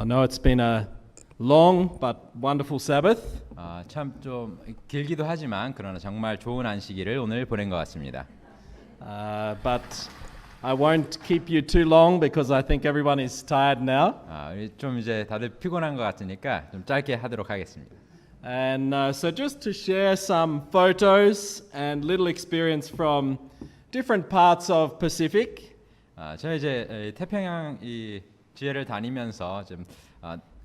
I know it's been a long but wonderful Sabbath. 참 좀 길기도 하지만 그러나 정말 좋은 안식일을 오늘 보낸 것 같습니다. But I won't keep you too long because I think everyone is tired now. 좀 이제 다들 피곤한 것 같으니까 좀 짧게 하도록 하겠습니다. And so just to share some photos and little experience from different parts of Pacific. 제가 이제 태평양 이 지혜를 다니면서 좀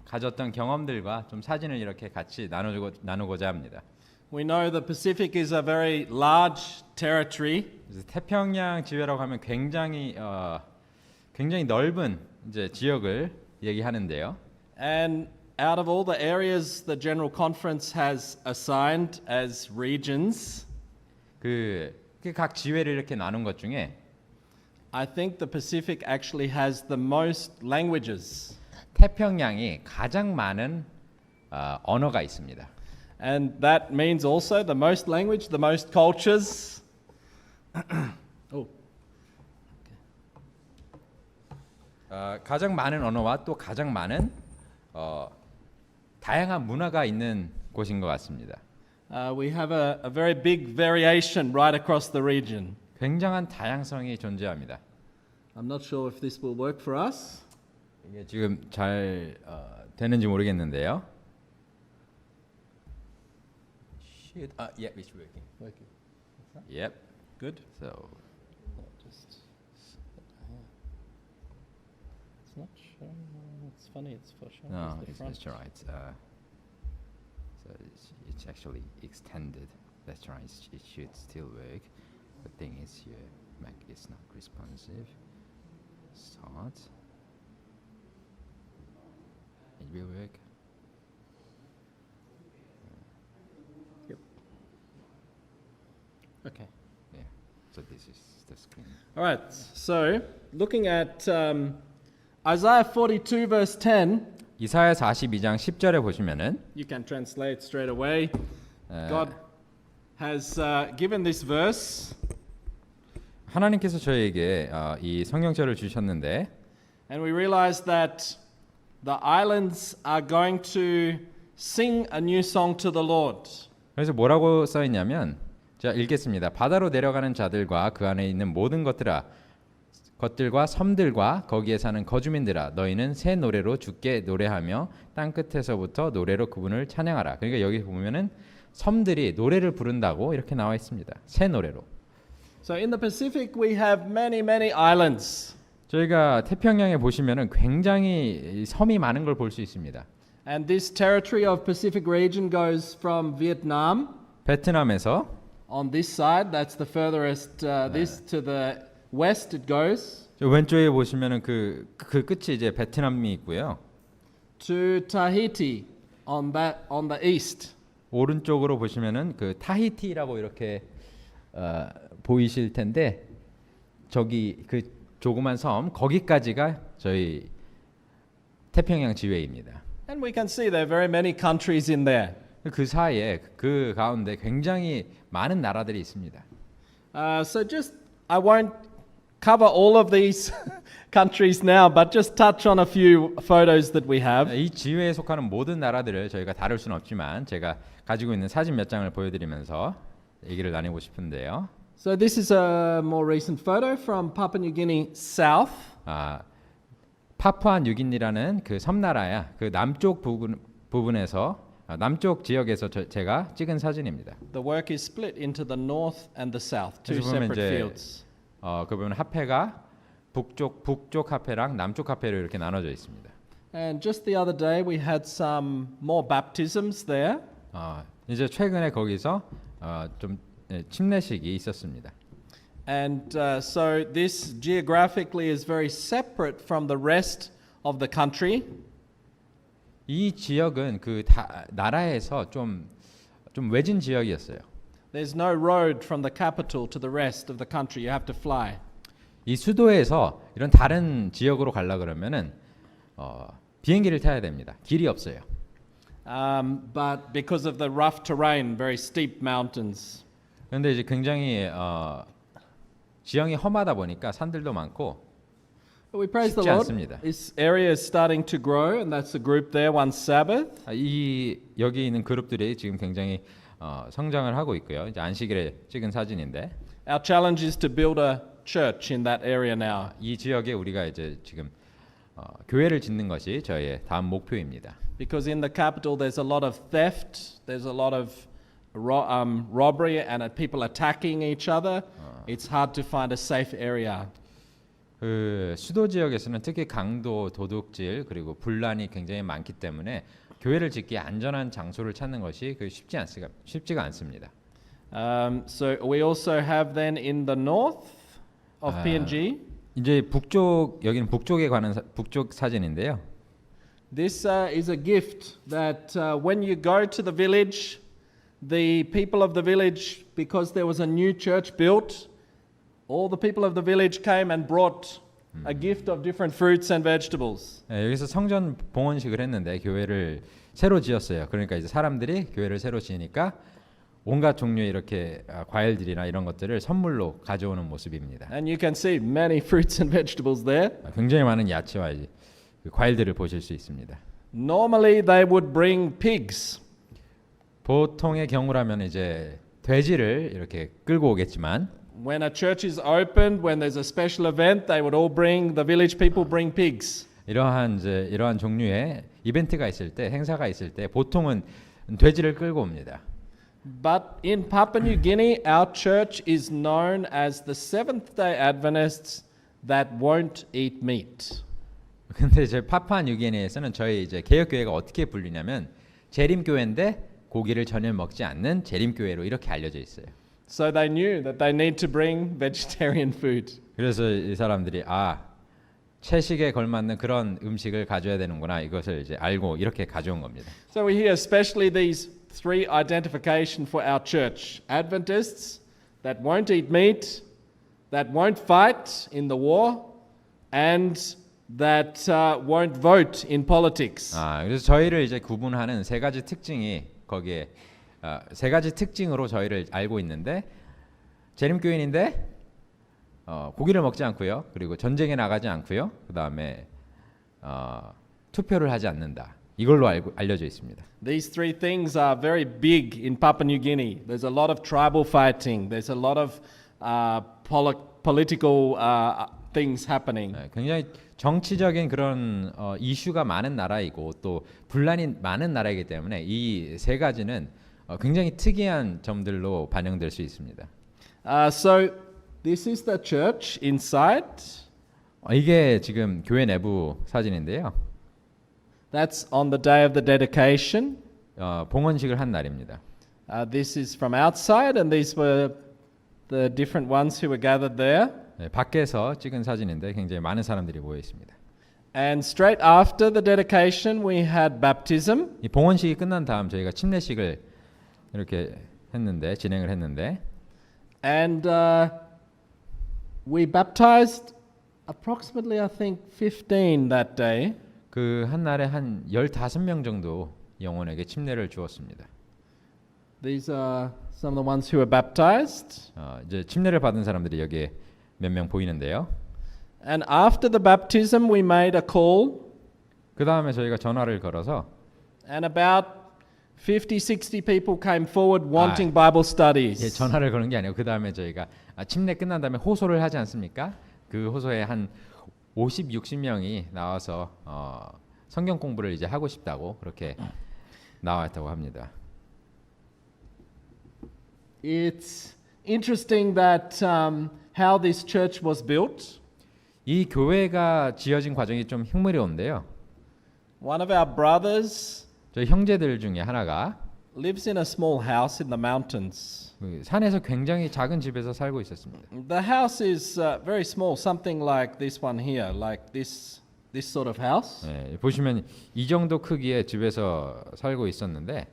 가졌던 경험들과 좀 사진을 이렇게 같이 나누고자 합니다. We know the Pacific is a very large territory. 그래서 태평양 지회라고 하면 굉장히 넓은 이제 지역을 얘기하는데요. And out of all the areas the General Conference has assigned as regions, 각 지회를 이렇게 나눈 것 중에 I think the Pacific actually has the most languages. 태평양이 가장 많은 언어가 있습니다. And that means also the most language, the most cultures. 가장 많은 언어와 또 가장 많은 다양한 문화가 있는 곳인 것 같습니다. We have a very big variation right across the region. 굉장한 다양성이 존재합니다. I'm not sure if this will work for us. 이게 지금 잘 되는지 모르겠는데요. Yeah, it's working. Working. Yep. Good. So Just it's not showing. It's funny. It's for showing. no, the it's front. that's right. So it's actually extended. That's right. It should still work. The thing is, your Mac is not responsive. Start. It will work. Yep. Okay. Yeah. So this is the screen. All right. So looking at Isaiah 42 verse 10, 이사야 42장 10절에 보시면은 you can translate straight away. God has given this verse, 하나님께서 저희에게 이 성경절을 주셨는데 and we realize that the islands are going to sing a new song to the Lord. 그래서 뭐라고 써 있냐면 제가 읽겠습니다. 바다로 내려가는 자들과 그 안에 있는 모든 것들과 섬들과 거기에 사는 거주민들아 너희는 새 노래로 주께 노래하며 땅 끝에서부터 노래로 그분을 찬양하라. 그러니까 여기 보면은 섬들이 노래를 부른다고 이렇게 나와 있습니다. 새 노래로. So in the Pacific we have many islands. 저희가 태평양에 보시면은 굉장히 섬이 많은 걸 볼 수 있습니다. And this territory of Pacific region goes from Vietnam 베트남에서 on this side, that's the furthest this to the west it goes. 저 왼쪽에 보시면은 그 끝이 이제 베트남이 있고요. To Tahiti on the east. 오른쪽으로 보시면은 그 타히티라고 이렇게 보이실 텐데 저기 그 조그만 섬 거기까지가 저희 태평양 지회입니다. And we can see there are very many countries in there. 그 사이에 그 가운데 굉장히 많은 나라들이 있습니다. So just I won't cover all of these countries now, but just touch on a few photos that we have. 이 지회에 속하는 모든 나라들을 저희가 다룰 수는 없지만 제가 가지고 있는 사진 몇 장을 보여드리면서 얘기를 나누고 싶은데요. So this is a more recent photo from Papua New Guinea South. 파푸아 뉴기니라는 그 섬나라야 그 남쪽 부분에서 남쪽 지역에서 제가 찍은 사진입니다. The work is split into the north and the south, two 그래서 보면 separate 이제 fields. 그 보면 화폐가 북쪽 화폐랑 남쪽 화폐로 이렇게 나눠져 있습니다. And just the other day we had some more baptisms there. 이제 최근에 거기서 좀 침례식이 있었습니다. And so this geographically is very separate from the rest of the country. 이 지역은 그 나라에서 좀 외진 지역이었어요. There's no road from the capital to the rest of the country. You have to fly. 이 수도에서 이런 다른 지역으로 가려 그러면은 비행기를 타야 됩니다. 길이 없어요. But because of the rough terrain, very steep mountains. 그런데 이제 굉장히 지형이 험하다 보니까 산들도 많고 We praise the 쉽지 Lord. 않습니다. This area is starting to grow, and that's a group there, One Sabbath. 이 여기 있는 그룹들이 지금 굉장히 성장을 하고 있고요. 이제 안식일에 찍은 사진인데 Our challenge is to build a church in that area now. 이 지역에 우리가 이제 지금 교회를 짓는 것이 저희의 다음 목표입니다. Because in the capital there's a lot of theft, there's a lot of robbery and people attacking each other. It's hard to find a safe area. 그 수도 지역에서는 특히 강도, 도둑질 그리고 분란이 굉장히 많기 때문에 교회를 짓기에 안전한 장소를 찾는 것이 쉽지가 않습니다. So we also have then in the north of PNG. 이제 북쪽 여기는 북쪽에 관한 북쪽 사진인데요. This is a gift that when you go to the village, the people of the village, because there was a new church built, all the people of the village came and brought a gift of different fruits and vegetables. 네, 여기서 성전 봉헌식을 했는데 교회를 새로 지었어요. 그러니까 이제 사람들이 교회를 새로 지으니까 온갖 종류의 이렇게 과일들이나 이런 것들을 선물로 가져오는 모습입니다. And you can see many fruits and vegetables there. 굉장히 많은 야채와 이제 과일들을 보실 수 있습니다. Normally they would bring pigs. 보통의 경우라면 이제 돼지를 이렇게 끌고 오겠지만 When a church is opened, when there's a special event, they would all bring the village people bring pigs. 이러한 종류의 이벤트가 있을 때, 행사가 있을 때 보통은 돼지를 끌고 옵니다. But in Papua New Guinea, our church is known as the Seventh-day Adventists that won't eat meat. 근데 이제 파푸아뉴기니아에서는 저희 이제 개혁교회가 어떻게 불리냐면 재림교회인데 고기를 전혀 먹지 않는 재림교회로 이렇게 알려져 있어요. So they knew that they need to bring vegetarian food. 그래서 이 사람들이 채식에 걸맞는 그런 음식을 가져야 되는구나 이것을 이제 알고 이렇게 가져온 겁니다. So we hear especially these three identification for our church: Adventists that won't eat meat, that won't fight in the war, and that won't vote in politics. 그래서 저희를 이제 구분하는 세 가지 특징이 거기에 세 가지 특징으로 저희를 알고 있는데 재림교인인데 고기를 먹지 않고요. 그리고 전쟁에 나가지 않고요. 그다음에 투표를 하지 않는다. 이걸로 알려져 있습니다. These three things are very big in Papua New Guinea. There's a lot of tribal fighting. There's a lot of political things happening. 굉장히 정치적인 그런 이슈가 많은 나라이고 또 분란이 많은 나라이기 때문에 이 세 가지는 굉장히 특이한 점들로 반영될 수 있습니다. So this is the church inside. 이게 지금 교회 내부 사진인데요. That's on the day of the dedication. 봉헌식을 한 날입니다. This is from outside, and these were the different ones who were gathered there. 네, 밖에서 찍은 사진인데 굉장히 많은 사람들이 모여 있습니다. And straight after the dedication, we had baptism. 이 봉헌식이 끝난 다음 저희가 침례식을 이렇게 진행을 했는데, and we baptized approximately, I think, 15 that day. 그 한 날에 한 15명 정도 영혼에게 침례를 주었습니다. These are some of the ones who were baptized. 이제 침례를 받은 사람들이 여기에 몇 명 보이는데요. And after the baptism, we made a call. 그 다음에 저희가 전화를 걸어서 And about 50, 60 people came forward wanting Bible studies. 예, 전화를 거는 게 아니고 그 다음에 저희가 침례 끝난 다음에 호소를 하지 않습니까? 그 호소에 한 50, 60명이 나와서 성경 공부를 이제 하고 싶다고 그렇게 나왔다고 합니다. It's interesting that how this church was built. 이 교회가 지어진 과정이 좀 흥미로운데요. One of our brothers 저희 형제들 중에 하나가 lives in a small house in the mountains. 산에서 굉장히 작은 집에서 살고 있었습니다. The house is very small, something like this one here, like this sort of house. 네, 보시면 이 정도 크기의 집에서 살고 있었는데,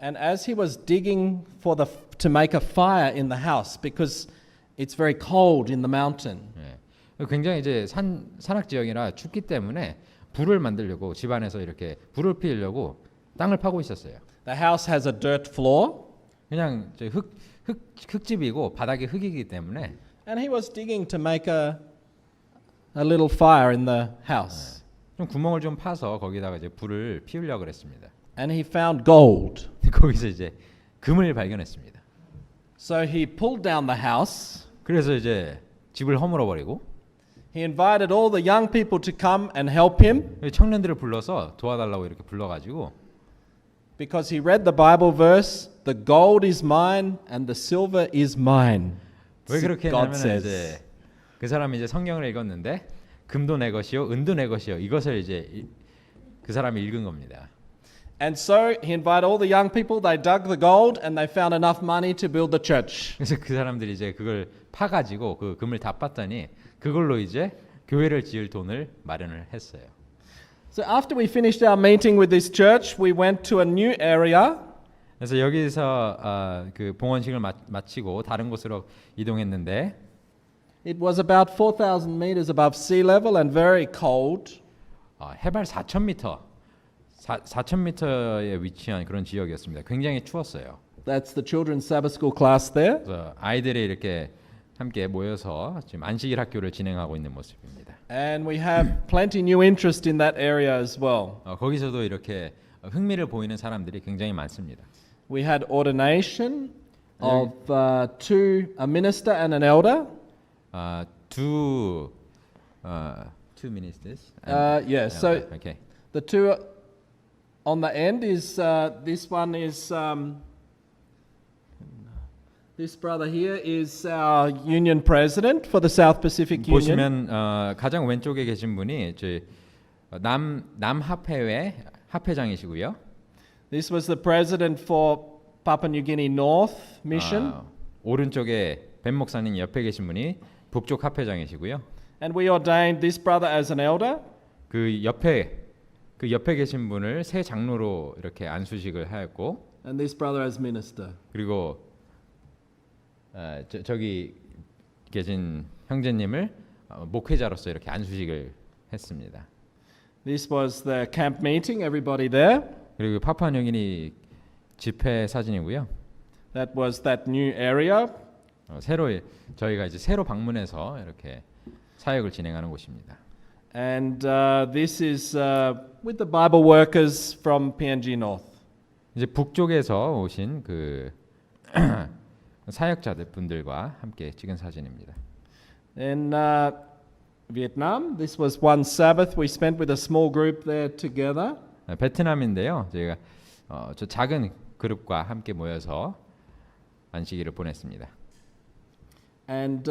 And as he was digging to make a fire in the house because it's very cold in the mountain. 네, 굉장히 이제 산악 지역이라 춥기 때문에 불을 만들려고 집안에서 이렇게 불을 피우려고 땅을 파고 있었어요. The house has a dirt floor. 그냥 흙집이고 바닥이 흙이기 때문에. And he was digging to make a a little fire in the house. 좀 구멍을 좀 파서 거기다가 이제 불을 피우려고 그랬습니다. And he found gold. 거기서 이제 금을 발견했습니다. So he pulled down the house. 그래서 이제 집을 허물어 버리고 He invited all the young people to come and help him 청년들을 불러서 도와달라고 이렇게 불러가지고 because he read the Bible verse, the gold is mine and the silver is mine. 왜 그렇게 God 했냐면 이제 says. 그 사람이 이제 성경을 읽었는데 금도 내 것이요 은도 내 것이요 이것을 이제 그 사람이 읽은 겁니다. And so he invited all the young people, they dug the gold and they found enough money to build the church. 그래서 그 사람들이 이제 그걸 파가지고 그 금을 다 빻더니 그걸로 이제 교회를 지을 돈을 마련을 했어요. So after we finished our meeting with this church, we went to a new area. 그래서 여기서 그 봉헌식을 마치고 다른 곳으로 이동했는데 It was about 4,000 meters above sea level and very cold. 해발 4,000m, 4,000m에 위치한 그런 지역이었습니다. 굉장히 추웠어요. That's the children's Sabbath school class there. 그래서 아이들이 이렇게 함께 모여서 지금 안식일 학교를 진행하고 있는 모습입니다. And we have plenty new interest in that area as well. 거기서도 이렇게 흥미를 보이는 사람들이 굉장히 많습니다. We had ordination of a minister and an elder. Two ministers. Yeah, so Okay. the two on the end is this one is this brother here is our union president for the South Pacific Union. 보시면 가장 왼쪽에 계신 분이 저희 남합회회 합회장이시고요. This was the president for Papua New Guinea North Mission. 오른쪽에 벤 목사님 옆에 계신 분이 북쪽 합회장이시고요. And we ordained this brother as an elder. 그 옆에 계신 분을 새 장로로 이렇게 안수식을 하였고, And this brother as minister. 그리고 저기 계신 형제님을 목회자로서 이렇게 안수식을 했습니다. This was the camp meeting. Everybody there. 그리고 파푸아뉴기니 집회 사진이고요. That was that new area. 저희가 이제 새로 방문해서 이렇게 사역을 진행하는 곳입니다. And this is with the Bible workers from PNG North. 이제 북쪽에서 오신 그 사역자들 분들과 함께 찍은 사진입니다. In Vietnam, this was one Sabbath we spent with a small group there together. 베트남인데요. 저희가 저 작은 그룹과 함께 모여서 안식일을 보냈습니다. And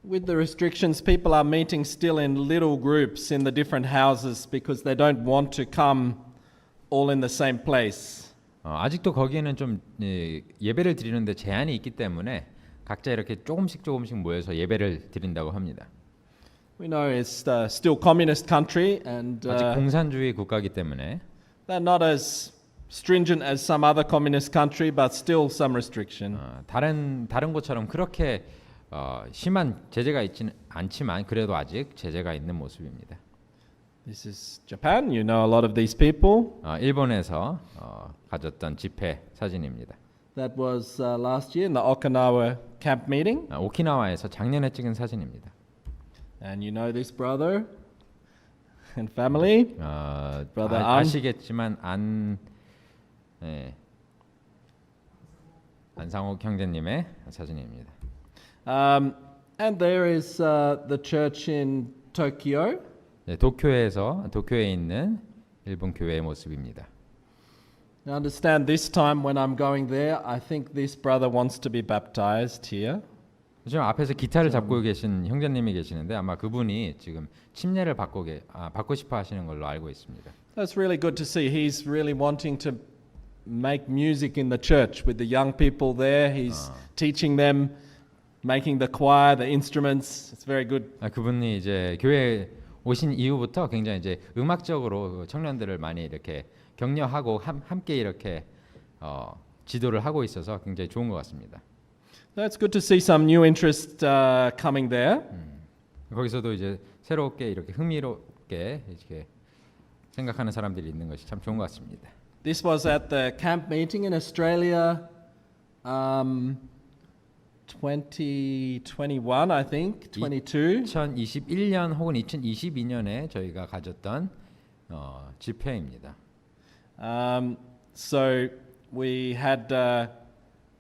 with the restrictions, people are meeting still in little groups in the different houses because they don't want to come all in the same place. 아직도 거기에는 좀 예배를 드리는데 제한이 있기 때문에 각자 이렇게 조금씩 모여서 예배를 드린다고 합니다. We know it's still communist country and 아직 공산주의 국가이기 때문에 they're not as stringent as some other communist country, but still some restriction. 다른 곳처럼 그렇게 심한 제재가 있지는 않지만 그래도 아직 제재가 있는 모습입니다. This is Japan. You know a lot of these people. 일본에서 가졌던 집회 사진입니다. That was last year in the Okinawa camp meeting. 오키나와에서 작년에 찍은 사진입니다. And you know this brother and family. Brother 아시겠지만 안상욱 형제님의 사진입니다. And there is the church in Tokyo. 네, 도쿄에 있는 일본 교회의 모습입니다. I understand this time when I'm going there, I think this brother wants to be baptized here. 지금 앞에서 기타를 잡고 계신 형제님이 계시는데 아마 그분이 지금 침례를 받고 싶어 하시는 걸로 알고 있습니다. That's really good to see. He's really wanting to make music in the church with the young people there. He's teaching them, making the choir, the instruments. It's very good. 그분이 이제 교회 오신 이후부터 굉장히 이제 음악적으로 청년들을 많이 이렇게 격려하고 함께 이렇게 지도를 하고 있어서 굉장히 좋은 것 같습니다. That's good to see some new interest coming there. 거기서도 이제 새롭게 이렇게 흥미롭게 이렇게 생각하는 사람들이 있는 것이 참 좋은 것 같습니다. This was at the camp meeting in Australia 2021, I think, 22. 2021년 혹은 2022년에 저희가 가졌던 집회입니다. So we had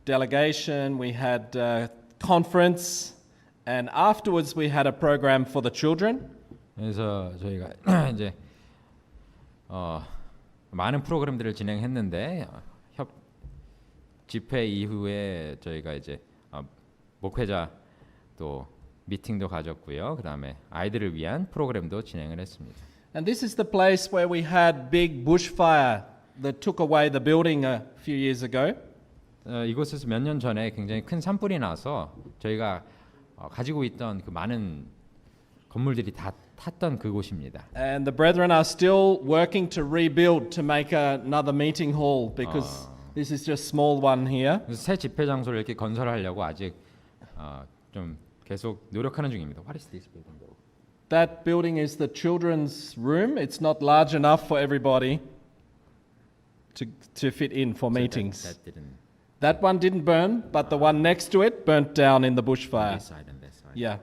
delegation, we had conference, and afterwards we had a program for the children. 그래서 저희가 이제 많은 프로그램들을 진행했는데 집회 이후에 저희가 이제 목회자 또 미팅도 가졌고요. 그다음에 아이들을 위한 프로그램도 진행을 했습니다. And this is the place where we had big bushfire that took away the building a few years ago. 이곳에서 몇 년 전에 굉장히 큰 산불이 나서 저희가 가지고 있던 그 많은 건물들이 다 탔던 그곳입니다. And the brethren are still working to rebuild to make another meeting hall because this is just small one here. 그래서 새 집회 장소를 이렇게 건설하려고 아직 좀 계속 노력하는 중입니다. What is this building though? That building is the children's room. It's not large enough for everybody to fit in for meetings. That one didn't burn, but the one next to it burnt down in the bushfire. This side and that side. Yeah.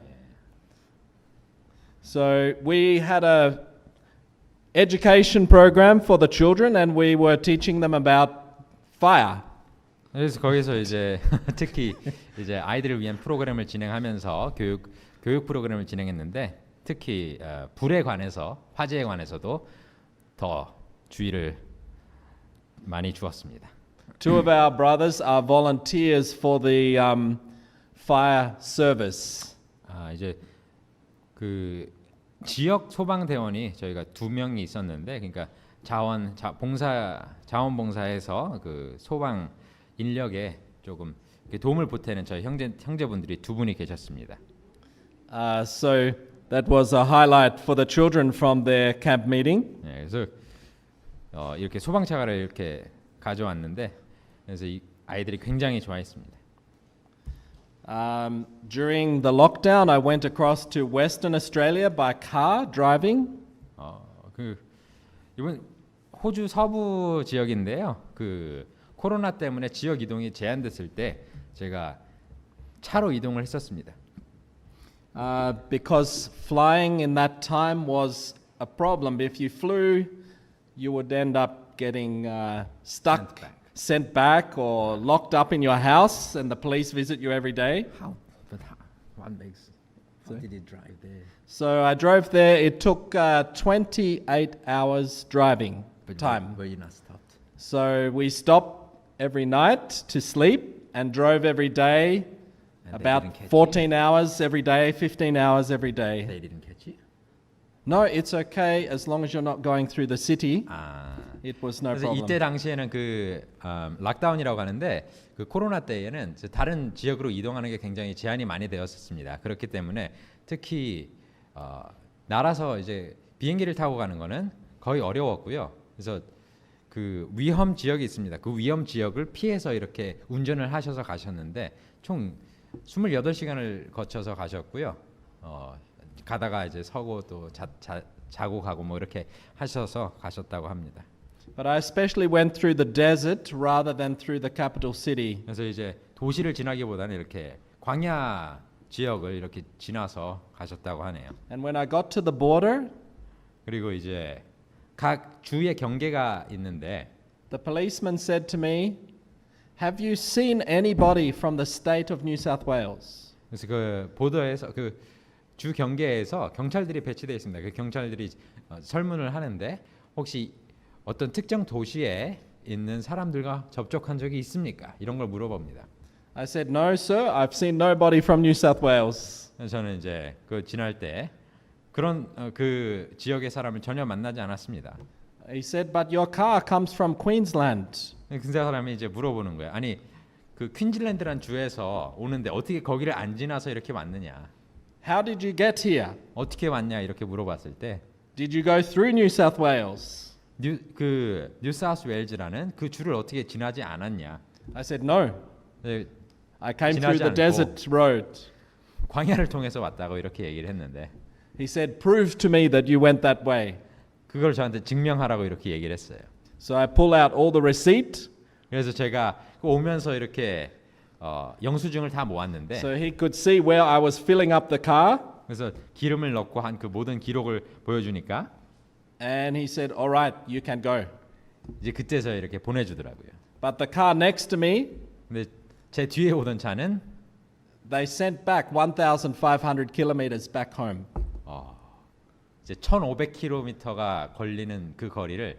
So we had a education program for the children, and we were teaching them about fire. 그래서 거기서 이제 특히 이제 아이들을 위한 프로그램을 진행하면서 교육 프로그램을 진행했는데 특히 불에 관해서 화재에 관해서도 더 주의를 많이 주었습니다. Two of our brothers are volunteers for the fire service. 이제 그 지역 소방대원이 저희가 2명이 있었는데, 그러니까 자원봉사해서 그 소방 인력에 조금 도움을 보태는 저희 형제분들이 2분이 계셨습니다. So that was a highlight for the children from their camp meeting. 네, 그래서 이렇게 소방차를 이렇게 가져왔는데, 그래서 이 아이들이 굉장히 좋아했습니다. During the lockdown, I went across to Western Australia by car driving. 이번 호주 서부 지역인데요. 그 코로나 때문에 지역 이동이 제한됐을 때 제가 차로 이동을 했었습니다. Because flying in that time was a problem. If you flew, you would end up getting stuck, sent back, or locked up in your house, and the police visit you every day. How did you drive there? So I drove there. It took 28 hours driving time. Were you not stopped? So we stopped every night to sleep and drove every day, And about 14 hours every day, 15 hours every day. They didn't catch you? No, it's okay as long as you're not going through the city. It was no 그래서 problem. 이때 당시에는 그 락다운이라고 하는데 그 코로나 때에는 다른 지역으로 이동하는 게 굉장히 제한이 많이 되었었습니다. 그렇기 때문에 특히 날아서 이제 비행기를 타고 가는 거는 거의 어려웠고요. 그래서 그 위험 지역이 있습니다. 그 위험 지역을 피해서 이렇게 운전을 하셔서 가셨는데 총 28시간을 거쳐서 가셨고요. 가다가 이제 서고 또 자고 가고 뭐 이렇게 하셔서 가셨다고 합니다. But I especially went through the desert rather than through the capital city. 그래서 이제 도시를 지나기보다는 이렇게 광야 지역을 이렇게 지나서 가셨다고 하네요. And when I got to the border, 그리고 이제 각 주의 경계가 있는데 the policeman said to me, "Have you seen anybody from the state of New South Wales?" 그래서 그 보더에서 그 주 경계에서 경찰들이 배치되어 있습니다. 그 경찰들이 설문을 하는데 혹시 어떤 특정 도시에 있는 사람들과 접촉한 적이 있습니까? 이런 걸 물어봅니다. I said, "No, sir. I've seen nobody from New South Wales." 그래서 저는 이제 그 지날 때 그런 그 지역의 사람을 전혀 만나지 않았습니다. He said, "But your car comes from Queensland." 그 사람이 이제 물어보는 거예요. 아니 그 퀸즐랜드란 주에서 오는데 어떻게 거기를 안 지나서 이렇게 왔느냐? How did you get here? 어떻게 왔냐 이렇게 물어봤을 때 Did you go through New South Wales? 뉴 사우스 웨일즈라는 그 주를 어떻게 지나지 않았냐? I said, "No. 네, I came through 지나지 the 않고 desert road." 광야를 통해서 왔다고 이렇게 얘기를 했는데 He said, "Prove to me that you went that way." 그걸 저한테 증명하라고 이렇게 얘기를 했어요. So I pull out all the receipt. 그래서 제가 오면서 이렇게 영수증을 다 모았는데 So he could see where I was filling up the car. 그래서 기름을 넣고 한 그 모든 기록을 보여주니까 And he said, all right, you can go. 이제 그때서 이렇게 보내주더라고요. But the car next to me, 근데 제 뒤에 오던 차는 they sent back 1,500 kilometers back home. 이제 1,500km가 걸리는 그 거리를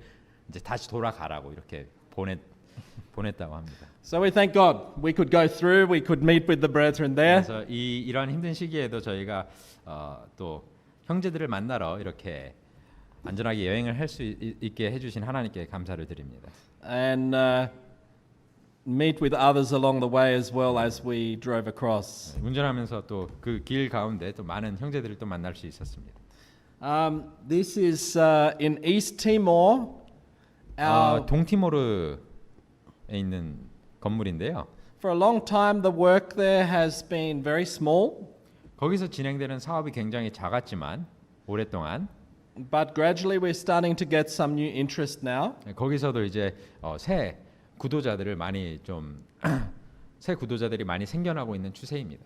이제 다시 돌아가라고 이렇게 보냈다고 합니다. So we thank God we could go through, we could meet with the brethren there. 그래서 이런 힘든 시기에도 저희가 또 형제들을 만나러 이렇게 안전하게 여행을 할 수 있게 해주신 하나님께 감사를 드립니다. And meet with others along the way as well as we drove across. 운전하면서 또 그 길 가운데 또 많은 형제들을 또 만날 수 있었습니다. This is in East Timor. 동티모르에 있는 건물인데요. For a long time, the work there has been very small, 거기서 진행되는 사업이 굉장히 작았지만 오랫동안 but gradually we're starting to get some new interest now. 거기서도 이제 새 구도자들을 많이 좀 새 구도자들이 많이 생겨나고 있는 추세입니다.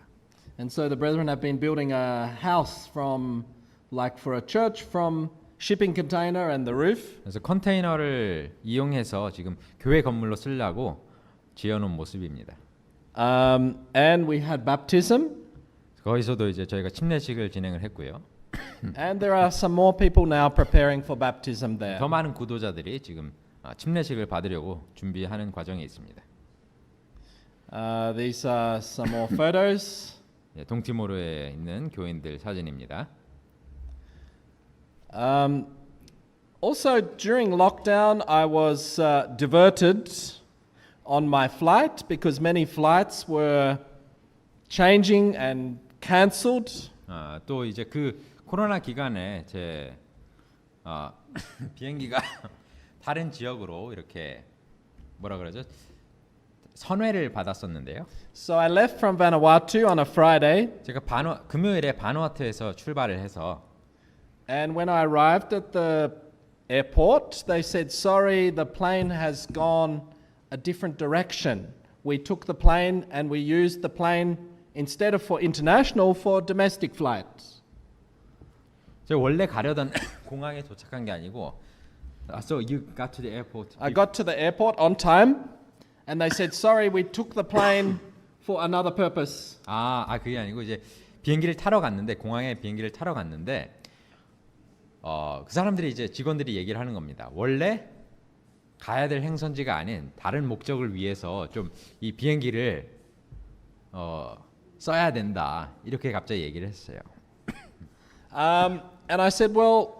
And so the brethren have been building a house from, like for a church, from shipping container and the roof. 그래서 컨테이너를 이용해서 지금 교회 건물로 쓰려고 지어놓은 모습입니다. And we had baptism. 거기서도 이제 저희가 침례식을 진행을 했고요. And there are some more people now preparing for baptism there. 더 많은 구도자들이 지금 침례식을 받으려고 준비하는 과정에 있습니다. These are some more photos. 동티모르에 있는 교인들 사진입니다. Also, during lockdown, I was diverted on my flight because many flights were changing and cancelled. 또 이제 그 코로나 기간에 제 비행기가 다른 지역으로 이렇게 뭐라 그러죠? 선회를 받았었는데요. So I left from Vanuatu on a Friday. 제가 금요일에 바누아투에서 출발을 해서 And when I arrived at the airport, they said, sorry, the plane has gone a different direction. We took the plane and we used the plane instead of for international, for domestic flights. 제가 원래 가려던 공항에 도착한 게 아니고 So you got to the airport. I got to the airport on time and they said, sorry, we took the plane for another purpose. 그게 아니고 이제 비행기를 타러 갔는데 공항에 비행기를 타러 갔는데 그 사람들이 이제 직원들이 얘기를 하는 겁니다. 원래 가야 될 행선지가 아닌 다른 목적을 위해서 좀 이 비행기를 써야 된다. 이렇게 갑자기 얘기를 했어요. And I said, well,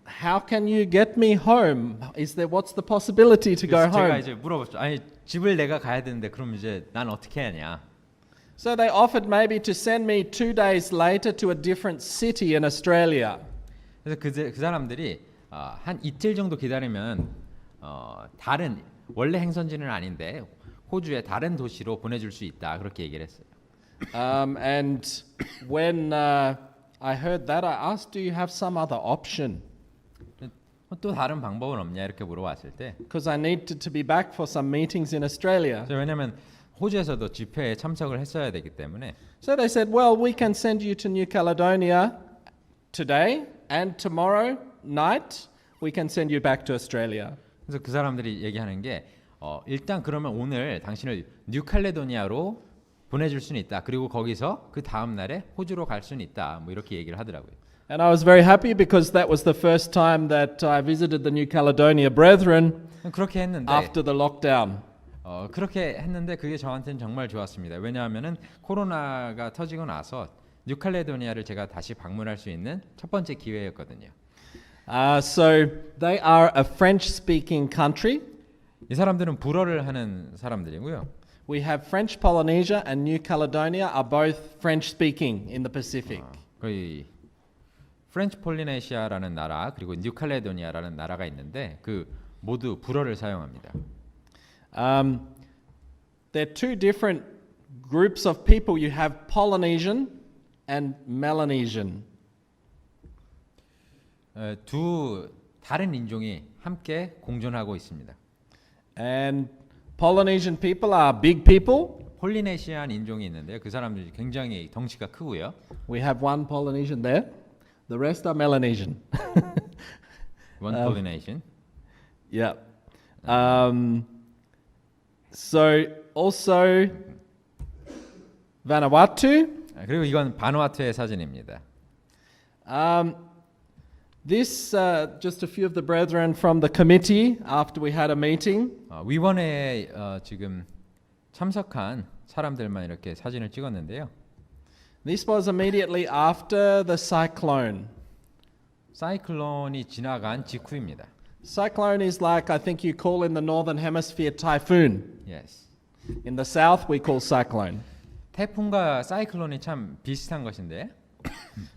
how can you get me home? What's the possibility to go 제가 home? 이제 물어봤죠. 아니 집을 내가 가야 되는데 그럼 이제 난 어떻게 하냐? So they offered maybe to send me 2 days later to a different city in Australia. 그래서 그 사람들이 한 이틀 정도 기다리면 다른 원래 행선지는 아닌데 호주의 다른 도시로 보내줄 수 있다 그렇게 얘기를 했어요. And when I heard that, I asked, "Do you have some other option?" 또 다른 방법은 없냐 이렇게 물어봤을 때, Because I needed to be back for some meetings in Australia. 왜냐하면 호주에서도 집회에 참석을 했어야 되기 때문에. So they said, "Well, we can send you to New Caledonia today, and tomorrow night we can send you back to Australia." 그래서 그 사람들이 얘기하는 게 일단 그러면 오늘 당신을 뉴칼레도니아로 보내줄 수는 있다. 그리고 거기서 그 다음 날에 호주로 갈 수는 있다. 뭐 이렇게 얘기를 하더라고요. And I was very happy because that was the first time that I visited the New Caledonia brethren 그렇게 했는데 after the lockdown. 그렇게 했는데 그게 저한테는 정말 좋았습니다. 왜냐하면은 코로나가 터지고 나서 뉴칼레도니아를 제가 다시 방문할 수 있는 첫 번째 기회였거든요. So they are a French-speaking country. 이 사람들은 불어를 하는 사람들이고요. We have French Polynesia and New Caledonia are both French-speaking in the Pacific. 거의 프렌치 폴리네시아라는 나라 그리고 뉴칼레도니아라는 나라가 있는데 그 모두 불어를 사용합니다. There are two different groups of people. You have Polynesian and Melanesian. 두 다른 인종이 함께 공존하고 있습니다. And Polynesian people are big people. 폴리네시안 인종이 있는데요. 그 사람들이 굉장히 덩치가 크고요. We have one Polynesian there. The rest are Melanesian. 원 폴리네이션. Yeah. So also Vanuatu. 그리고 이건 바누아투의 사진입니다. This just a few of the brethren from the committee after we had a meeting. 위원회에 지금 참석한 사람들만 이렇게 사진을 찍었는데요. This was immediately after the cyclone. 사이클론이 지나간 직후입니다. Cyclone is like I think you call in the northern hemisphere typhoon. Yes. In the south we call cyclone. 태풍과 사이클론이 참 비슷한 것인데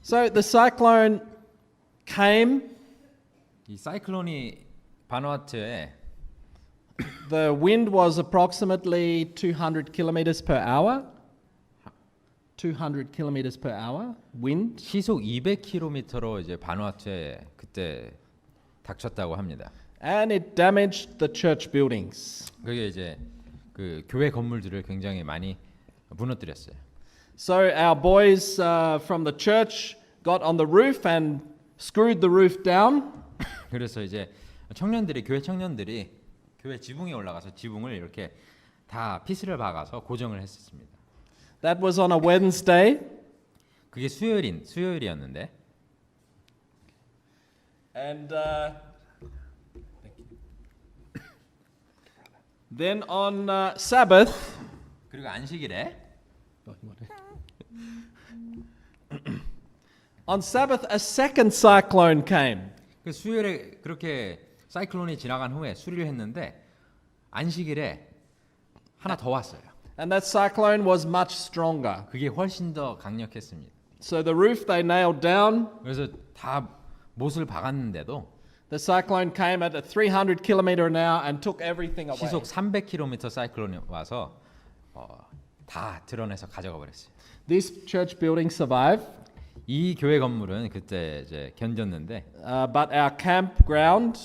So the cyclone came. 이 사이클론이 바누아투에 The wind was approximately 200 kilometers per hour. 200 kilometers per hour wind. 시속 200km로 이제 바누아투에 그때 닥쳤다고 합니다. And it damaged the church buildings. 그게 이제 그 교회 건물들을 굉장히 많이 무너뜨렸어요. So our boys from the church got on the roof and screwed the roof down. 그래서 이제 청년들이 교회 청년들이 교회 지붕에 올라가서 지붕을 이렇게 다 피스를 박아서 고정을 했었습니다. That was on a Wednesday. 그게 수요일이었는데. And then on Sabbath. 그리고 안식일에 On Sabbath, a second cyclone came. 그 수요일에 그렇게 사이클론이 지나간 후에 수리를 했는데 안식일에 하나 더 왔어요. And that cyclone was much stronger. 그게 훨씬 더 강력했습니다. So the roof they nailed down. 그래서 다 못을 박았는데도 The cyclone came at a 300 kilometer an hour and took everything away. 시속 300km 사이클론이 와서 다 드러내서 가져가 버렸어요. This church building survived. 이 교회 건물은 그때 이제 견뎠는데, but our campground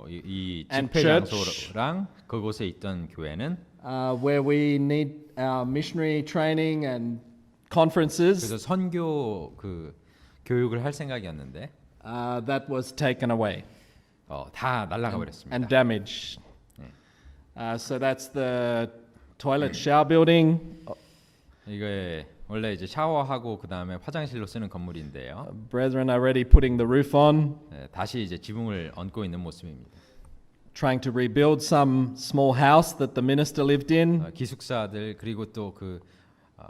이 and 집회 church, 장소랑 그곳에 있던 교회는 where we need our missionary training and conferences. 그래서 선교 그 교육을 할 생각이었는데, that was taken away. 다 날아가 버렸습니다. And damaged. So that's the toilet shower building. 이게 원래 이제 샤워하고 그 다음에 화장실로 쓰는 건물인데요. Brethren are already putting the roof on. 다시 이제 지붕을 얹고 있는 모습입니다. Trying to rebuild some small house that the minister lived in. 기숙사들 그리고 또 그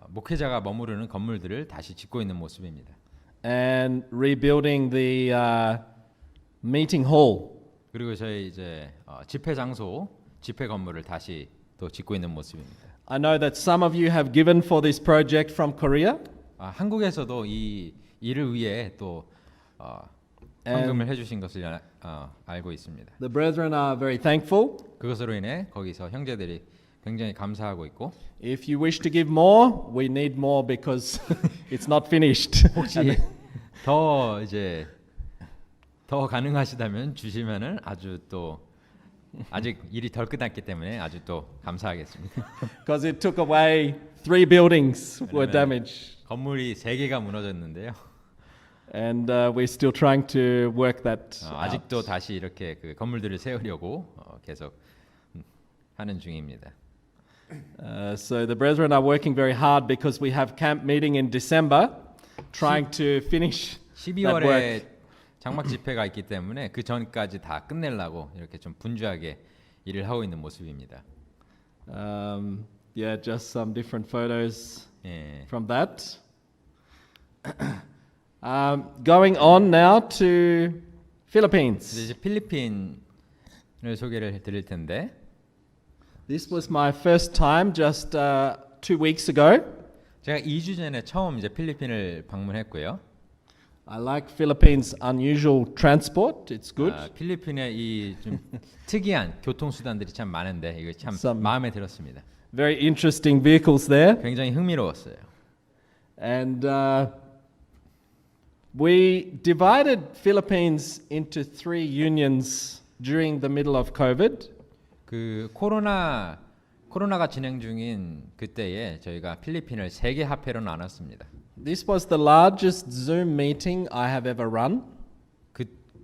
목회자가 머무르는 건물들을 다시 짓고 있는 모습입니다. And rebuilding the meeting hall. 그리고 저희 이제 집회 장소, 집회 건물을 다시 또 짓고 있는 모습입니다. I know that some of you have given for this project from Korea. 한국에서도 이 일을 위해 또 헌금을 해주신 것을 알고 있습니다. The brethren are very thankful. 그것으로 인해 거기서 형제들이 굉장히 감사하고 있고. If you wish to give more, we need more because it's not finished. 혹시 더 이제 더 가능하시다면 주시면은 아주 또 아직 일이 덜 끝났기 때문에 아주 또 감사하겠습니다. Because it took away 3 buildings were damaged. 건물이 3개가 무너졌는데요. And we're still trying to work that. 아직도 다시 이렇게 그 건물들을 세우려고 계속 하는 중입니다. So the brethren are working very hard because we have camp meeting in December, trying to finish that work. 12월에 장막 집회가 있기 때문에 그 전까지 다 끝내려고 이렇게 좀 분주하게 일을 하고 있는 모습입니다. Yeah, just some different photos from that. Going on now to Philippines. 이제 필리핀을 소개를 드릴 텐데. This was my first time just 2 weeks ago. 제가 2주 전에 처음 이제 필리핀을 방문했고요. I like Philippines' unusual transport. It's good. 필리핀의 이 좀 특이한 교통 수단들이 참 많은데 이거 참 마음에 들었습니다. Very interesting vehicles there. 굉장히 흥미로웠어요. And we divided Philippines into 3 unions during the middle of COVID. 그 코로나가 진행 중인 그때에 저희가 필리핀을 3개 합회로 나눴습니다. This was the largest Zoom meeting I have ever run.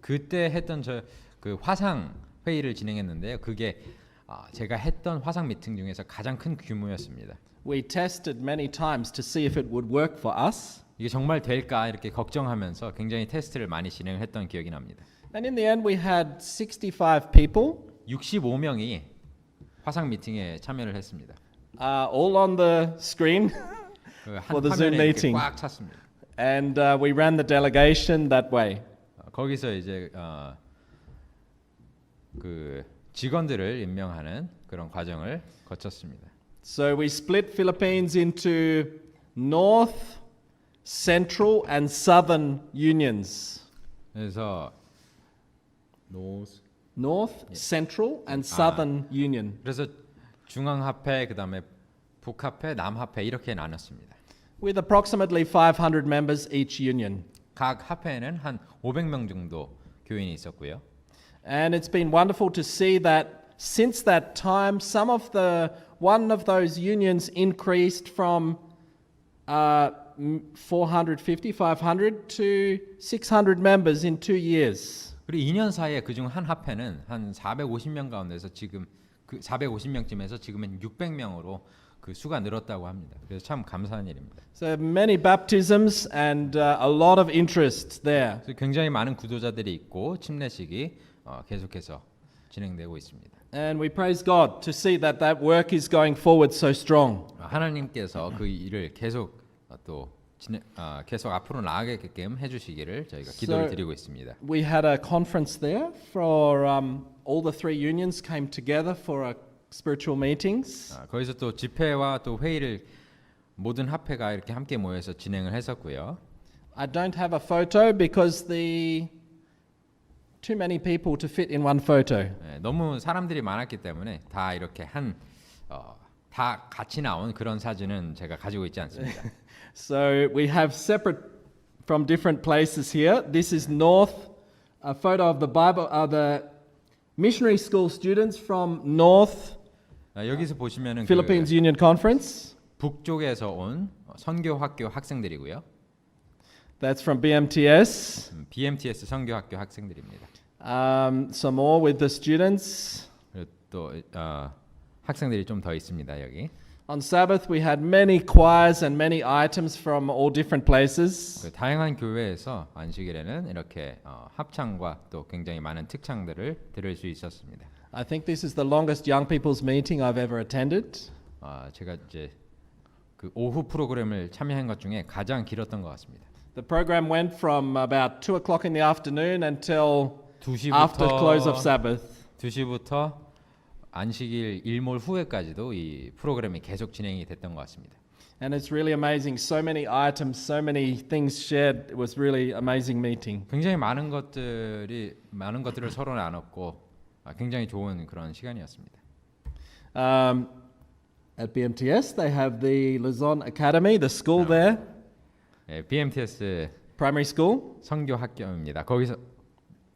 그때 했던 그 화상 회의를 진행했는데요. 그게 제가 했던 화상 미팅 중에서 가장 큰 규모였습니다. We tested many times to see if it would work for us. 이게 정말 될까 이렇게 걱정하면서 굉장히 테스트를 많이 진행했던 기억이 납니다. And in the end we had 65 people. 65명이 화상 미팅에 참여를 했습니다. All on the screen for the Zoom 화면에 이렇게 meeting. 꽉 찼습니다. And we ran the delegation that way. 거기서 이제 그 직원들을 임명하는 그런 과정을 거쳤습니다. So we split Philippines into North, Central and Southern unions. 그래서 North, Central and Southern Union. 그래서 중앙합회 그다음에 북합회, 남합회 이렇게 나눴습니다. With approximately 500 members each union. 각 합회에는 한 500명 정도 교인이 있었고요. And it's been wonderful to see that since that time one of those unions increased from 450, 500 to 600 members in 2 years. 그리고 2년 사이에 그중 한 합회는 한 450명 가운데서 지금 그 450명쯤에서 지금은 600명으로 그 수가 늘었다고 합니다. 그래서 참 감사한 일입니다. So many baptisms and a lot of interest there. 그래서 굉장히 많은 구도자들이 있고 침례식이 계속해서 진행되고 있습니다. And we praise God to see that work is going forward so strong. 하나님께서 그 일을 계속 계속 앞으로 나아가게끔 해주시기를 저희가 기도를 드리고 있습니다. We had a conference there for all the 3 unions came together for spiritual meetings. 거기서 또 집회와 또 회의를 모든 합회가 이렇게 함께 모여서 진행을 했었고요. I don't have a photo because too many people to fit in one photo. 너무 사람들이 많았기 때문에 다 이렇게 다 같이 나온 그런 사진은 제가 가지고 있지 않습니다. So we have separate from different places here. This is North, a photo of the missionary school students from North 여기서 보시면은 Philippines Union Conference. 북쪽에서 온 선교학교 학생들이고요. That's from BMTS. BMTS 선교학교 학생들입니다. Some more with the students. 그리고 또 학생들이 좀 더 있습니다 여기. On Sabbath we had many choirs and many items from all different places. 다양한 교회에서 안식일에는 이렇게 합창과 또 굉장히 많은 특창들을 들을 수 있었습니다. I think this is the longest young people's meeting I've ever attended. 제가 이제 그 오후 프로그램을 참여한 것 중에 가장 길었던 것 같습니다. The program went from about 2 o'clock in the afternoon until after close of Sabbath. 2시부터 안식일 일몰 후에까지도 이 프로그램이 계속 진행이 됐던 것 같습니다. And it's really amazing. So many items, so many things shared. It was really amazing meeting. 굉장히 많은 것들을 서로 나눴고 굉장히 좋은 그런 시간이었습니다. At BMTS, they have the Luzon Academy, the school there. BMTS Primary school. 선교 학교입니다. 거기서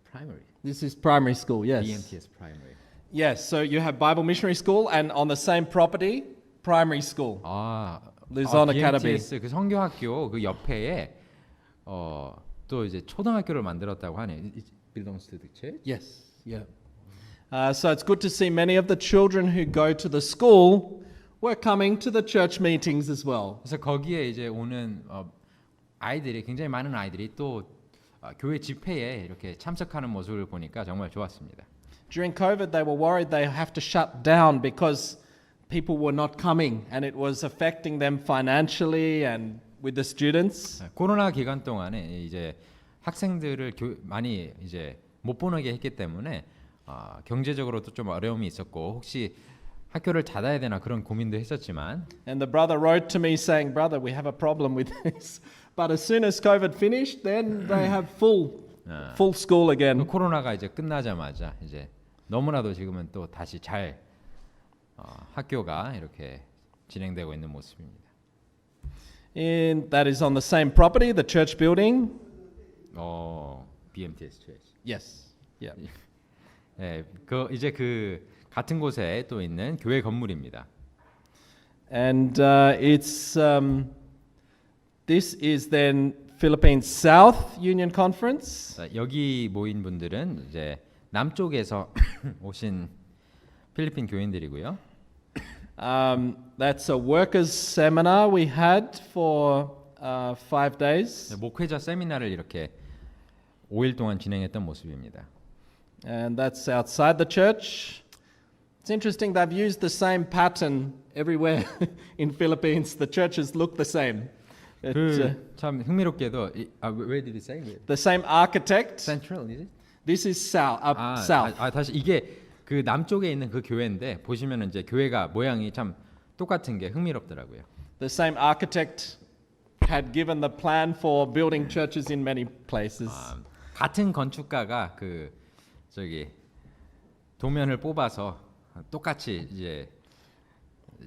primary. This is primary school, yes. BMTS primary. Yes, so you have Bible Missionary School and on the same property, primary school. Luzon Academy. BMTS 그 선교 학교 그 옆에 또 이제 초등학교를 만들었다고 하네요. It belongs to the church? Yes, yeah. So it's good to see many of the children who go to the school were coming to the church meetings as well. 그래서 거기에 이제 오는 아이들이 굉장히 많은 아이들이 또 교회 집회에 이렇게 참석하는 모습을 보니까 정말 좋았습니다. During COVID, they were worried they have to shut down because people were not coming, and it was affecting them financially and with the students. 코로나 기간 동안에 이제 학생들을 많이 이제 못 보내게 했기 때문에 경제적으로도 좀 어려움이 있었고 혹시 학교를 닫아야 되나 그런 고민도 했었지만 And the brother wrote to me saying, "Brother, we have a problem with this." But as soon as COVID finished, then they have full school again. 코로나가 이제 끝나자마자 이제 너무나도 지금은 또 다시 잘 학교가 이렇게 진행되고 있는 모습입니다. That is on the same property, the church building. BMTS Church. Yes. Yeah. 그 이제 그 같은 곳에 또 있는 교회 건물입니다. And it's this is then Philippines South Union Conference. 자, 여기 모인 분들은 이제 남쪽에서 오신 필리핀 교인들이고요. That's a workers seminar we had for 5 days. 목회자 세미나를 이렇게 5일 동안 진행했던 모습입니다. And that's outside the church. It's interesting, they've used the same pattern everywhere in Philippines. The churches look the same. 참 흥미롭게도 where did it say? The same architect. Central is it? This is south, south. 다시 이게 그 남쪽에 있는 그 교회인데 보시면은 이제 교회가 모양이 참 똑같은 게 흥미롭더라고요. The same architect had given the plan for building churches in many places. 같은 건축가가 그 저기 도면을 뽑아서 똑같이 이제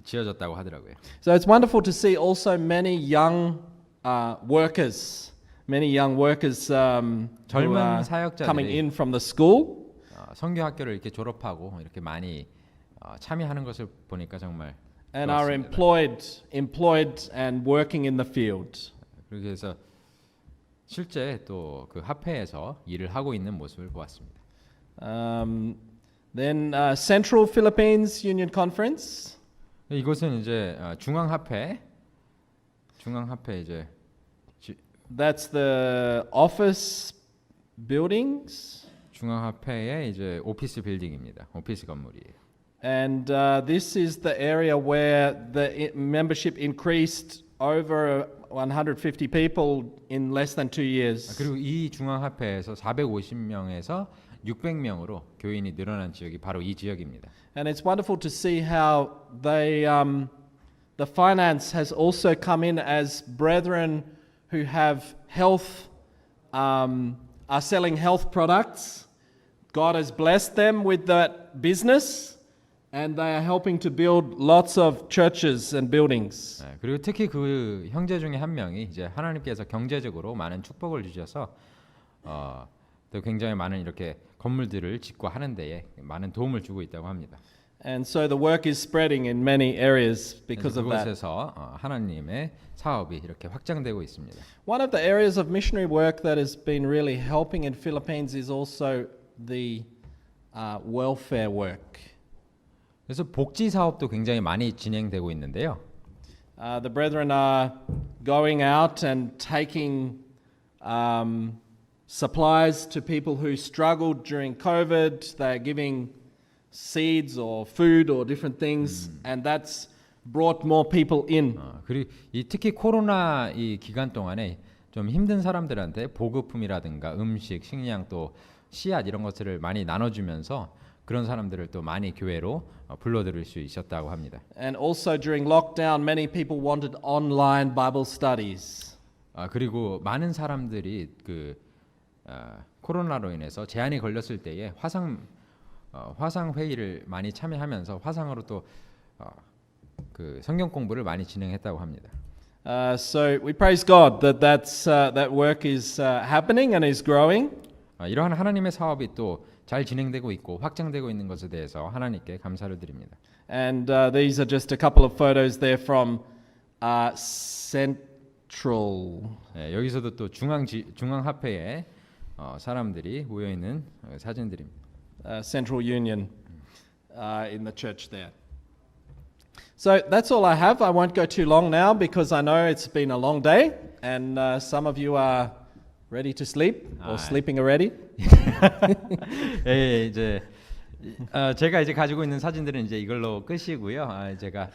지어졌다고 하더라고요. So it's wonderful to see also many young workers, 젊은 who are 사역자들이 coming in from the school. 선교 학교를 이렇게 졸업하고 이렇게 많이 참여하는 것을 보니까 정말 And are employed and working in the field. 그래서 실제 또 그 합회에서 일을 하고 있는 모습을 보았습니다. Then Central Philippines Union Conference. 이것은 이제 중앙합회 이제 That's the office buildings. 중앙합회의 이제 오피스 빌딩입니다. 오피스 건물이에요. And this is the area where the membership increased over 150 people in less than 2 years. 그리고 이 중앙합회에서 450명에서 600명으로 교인이 늘어난 지역이 바로 이 지역입니다. And it's wonderful to see how the finance has also come in as brethren who have health, are selling health products. God has blessed them with that business. And they are helping to build lots of churches and buildings. 그리고 특히 그 형제 중에 한 명이 이제 하나님께서 경제적으로 많은 축복을 주셔서 또 굉장히 많은 이렇게 건물들을 짓고 하는 데에 많은 도움을 주고 있다고 합니다. And so the work is spreading in many areas because of that. 그곳에서 하나님의 사업이 이렇게 확장되고 있습니다. One of the areas of missionary work that has been really helping in Philippines is also the welfare work. 그래서 복지 사업도 굉장히 많이 진행되고 있는데요. The brethren are going out and taking supplies to people who struggled during COVID. They're giving seeds or food or different things, and that's brought more people in. 그리고 특히 코로나 이 기간 동안에 좀 힘든 사람들한테 보급품이라든가 음식, 식량 또 씨앗 이런 것들을 많이 나눠주면서 그런 사람들을 또 많이 교회로 불러들일 수 있었다고 합니다. And also during lockdown, many people wanted online Bible studies. 그리고 많은 사람들이 그 코로나로 인해서 제한이 걸렸을 때에 화상 회의를 많이 참여하면서 화상으로 또 그 성경 공부를 많이 진행했다고 합니다. So we praise God that that work is happening and is growing. 이러한 하나님의 사업이 또 잘 진행되고 있고 확장되고 있는 것에 대해서 하나님께 감사를 드립니다. And these are just a couple of photos there from Central. 여기서도 또 중앙합회에 사람들이 모여 있는 사진들입니다. Central Union in the church there. So that's all I have. I won't go too long now because I know it's been a long day and some of you are ready to sleep or sleeping already. 예, 이제 제가 이제 가지고 있는 사진들은 이제 이걸로 끝이고요. 제가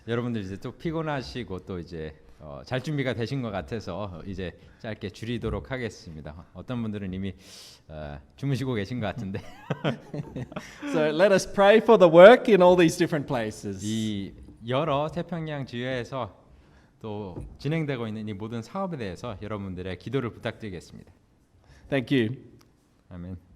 여러분들 이제 또 피곤하시고 또 이제 잘 준비가 되신 것 같아서 이제 짧게 줄이도록 하겠습니다. 어떤 분들은 이미 주무시고 계신 것 같은데. So let us pray for the work in all these different places. 이 여러 태평양 지역에서 또 진행되고 있는 이 모든 사업에 대해서 여러분들의 기도를 부탁드리겠습니다. Thank you. 아멘.